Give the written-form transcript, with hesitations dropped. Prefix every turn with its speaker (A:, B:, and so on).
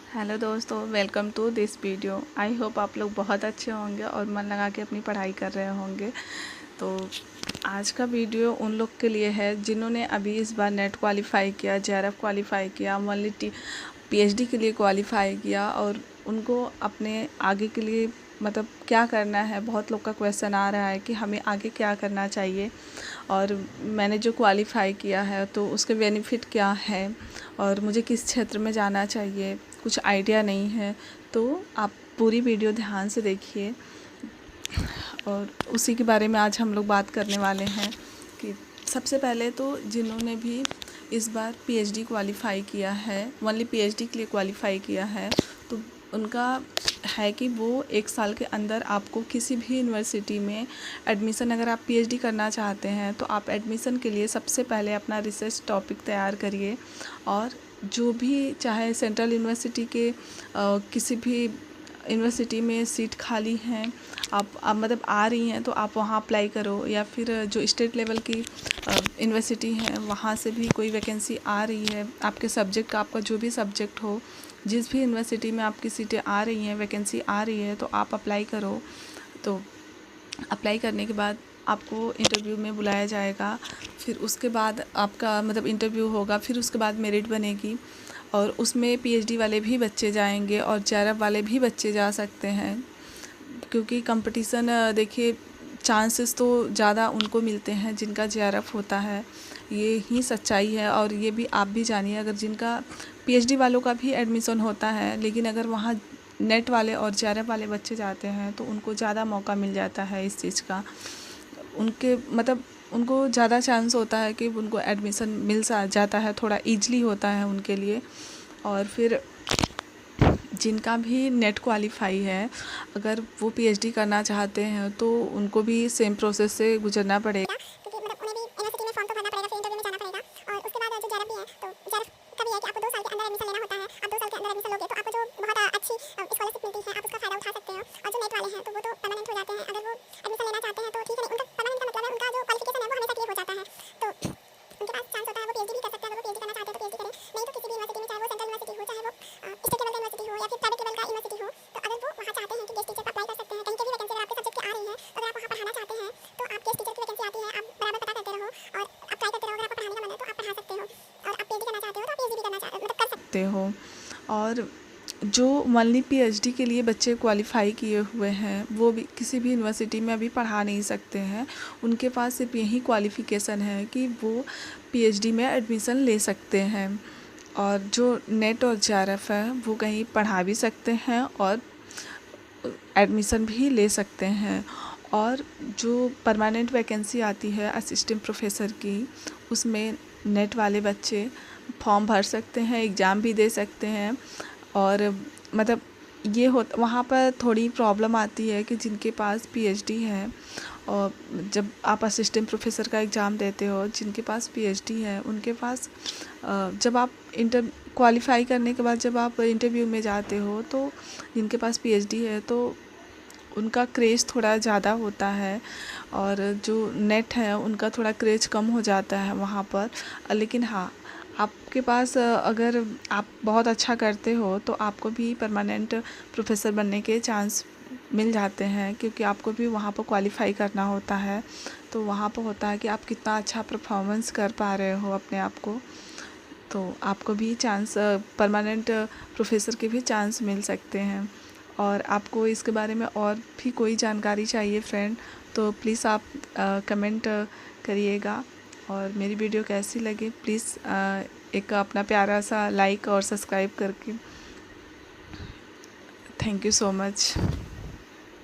A: Hello दोस्तों, welcome to this video. I hope आप लोग बहुत अच्छे होंगे और मन लगा के अपनी पढ़ाई कर रहे होंगे। तो आज का वीडियो उन लोग के लिए है जिन्होंने अभी इस बार नेट क्वालिफ़ाई किया, जेआरएफ क्वालिफ़ाई किया, ओनली पीएचडी के लिए क्वालिफ़ाई किया और उनको अपने आगे के लिए मतलब क्या करना है। बहुत लोग का क्वेश्चन आ रहा है कि हमें आगे क्या करना चाहिए और मैंने जो क्वालिफ़ाई किया है तो उसके बेनिफिट क्या है और मुझे किस क्षेत्र में जाना चाहिए, कुछ आइडिया नहीं है। तो आप पूरी वीडियो ध्यान से देखिए और उसी के बारे में आज हम लोग बात करने वाले हैं कि सबसे पहले तो जिन्होंने भी इस बार पीएचडी क्वालिफ़ाई किया है, ओनली पीएचडी के लिए क्वालिफ़ाई किया है, तो उनका है कि वो 1 साल के अंदर आपको किसी भी यूनिवर्सिटी में एडमिशन, अगर आप पीएचडी करना चाहते हैं तो आप एडमिशन के लिए सबसे पहले अपना रिसर्च टॉपिक तैयार करिए और जो भी चाहे सेंट्रल यूनिवर्सिटी के किसी भी यूनिवर्सिटी में सीट खाली हैं, आप मतलब आ रही हैं तो आप वहाँ अप्लाई करो, या फिर जो स्टेट लेवल की यूनिवर्सिटी है वहाँ से भी कोई वैकेंसी आ रही है आपके सब्जेक्ट का, आपका जो भी सब्जेक्ट हो, जिस भी यूनिवर्सिटी में आपकी सीटें आ रही हैं, वैकेंसी आ रही है तो आप अप्लाई करो। तो अप्लाई करने के बाद आपको इंटरव्यू में बुलाया जाएगा, फिर उसके बाद आपका मतलब इंटरव्यू होगा, फिर उसके बाद मेरिट बनेगी और उसमें पीएचडी वाले भी बच्चे जाएंगे और जेआरएफ वाले भी बच्चे जा सकते हैं, क्योंकि कंपटीशन देखिए चांसेस तो ज़्यादा उनको मिलते हैं जिनका जेआरएफ होता है, ये ही सच्चाई है। और ये भी आप भी जानिए, अगर जिनका पीएचडी वालों का भी एडमिशन होता है लेकिन अगर वहाँ नेट वाले और जेआरएफ वाले बच्चे जाते हैं तो उनको ज़्यादा मौका मिल जाता है इस चीज़ का, उनके मतलब उनको ज़्यादा चांस होता है कि उनको एडमिशन मिल जाता है, थोड़ा ईजली होता है उनके लिए। और फिर जिनका भी नेट क्वालिफ़ाई है, अगर वो पीएचडी करना चाहते हैं तो उनको भी सेम प्रोसेस से गुजरना पड़ेगा, क्योंकि मतलब उन्हें भी यूनिवर्सिटी में फॉर्म तो भरना पड़ेगा, फिर इंटरव्यू में जाना पड़ेगा और उसके बाद जो जेआरएफ भी है तो जेआरएफ का भी है कि आपको 2 साल के अंदर एडमिशन लेना होता है। आप 2 साल के अंदर एडमिशन लोगे तो आपको जो बहुत अच्छी स्कॉलरशिप मिलती है आप उसका फ़ायदा उठा सकते हो। और जो नेट वाले हैं तो वो तो परमानेंट हो जाते हैं, अगर वो एडमिशन लेना चाहते हैं तो ठीक है, उनका परमानेंट का मतलब है उनका जो क्वालिफिकेशन है वो हमेशा क्लियर हो जाता है, तो उनके पास चांस होता है वो पीएचडी भी कर सकते हैं। अगर वो पीएचडी करना चाहते हैं तो पीएचडी करें, नहीं तो किसी भी यूनिवर्सिटी में, चाहे वो सेंट्रल यूनिवर्सिटी हो, चाहे वो स्टेट लेवल का यूनिवर्सिटी हो या फिर प्राइवेट लेवल का यूनिवर्सिटी हो, तो अगर वो वहाँ चाहते हैं कि गेस्ट टीचर का अप्लाई कर सकते हैं। कहीं के भी वैकेंसी अगर आपके सब्जेक्ट की आ रही है तो अगर आप वहाँ पढ़ाना चाहते हैं तो आप गेस्ट टीचर की वैकेंसी आती है, आप बराबर पता करते रहो और अप्लाई करते रहो। अगर आपको पढ़ाने का मन है तो आप पढ़ा सकते हो और आप पीएचडी करना चाहते हो तो आप पीएचडी भी करना मतलब कर सकते हो। और जो ओनली पीएचडी के लिए बच्चे क्वालिफ़ाई किए हुए हैं वो भी किसी भी यूनिवर्सिटी में अभी पढ़ा नहीं सकते हैं, उनके पास सिर्फ यही क्वालिफ़िकेशन है कि वो पीएचडी में एडमिशन ले सकते हैं। और जो नेट और जेआरएफ है वो कहीं पढ़ा भी सकते हैं और एडमिशन भी ले सकते हैं। और जो परमानेंट वैकेंसी आती है असिस्टेंट प्रोफेसर की, उसमें नेट वाले बच्चे फॉर्म भर सकते हैं, एग्ज़ाम भी दे सकते हैं। और मतलब ये वहाँ पर थोड़ी प्रॉब्लम आती है कि जिनके पास पीएचडी है और जब आप असिस्टेंट प्रोफेसर का एग्ज़ाम देते हो, जिनके पास पीएचडी है उनके पास जब आप क्वालिफ़ाई करने के बाद जब आप इंटरव्यू में जाते हो तो जिनके पास पीएचडी है तो उनका क्रेज़ थोड़ा ज़्यादा होता है और जो नेट है उनका थोड़ा क्रेज़ कम हो जाता है वहाँ पर। लेकिन हाँ, आपके पास अगर आप बहुत अच्छा करते हो तो आपको भी परमानेंट प्रोफेसर बनने के चांस मिल जाते हैं, क्योंकि आपको भी वहाँ पर क्वालिफ़ाई करना होता है। तो वहाँ पर होता है कि आप कितना अच्छा परफॉर्मेंस कर पा रहे हो अपने आप को, तो आपको भी चांस परमानेंट प्रोफेसर के भी चांस मिल सकते हैं। और आपको इसके बारे में और भी कोई जानकारी चाहिए फ्रेंड तो प्लीज़ आप कमेंट करिएगा। और मेरी वीडियो कैसी लगी प्लीज़ एक अपना प्यारा सा लाइक और सब्सक्राइब करके। Thank you so much.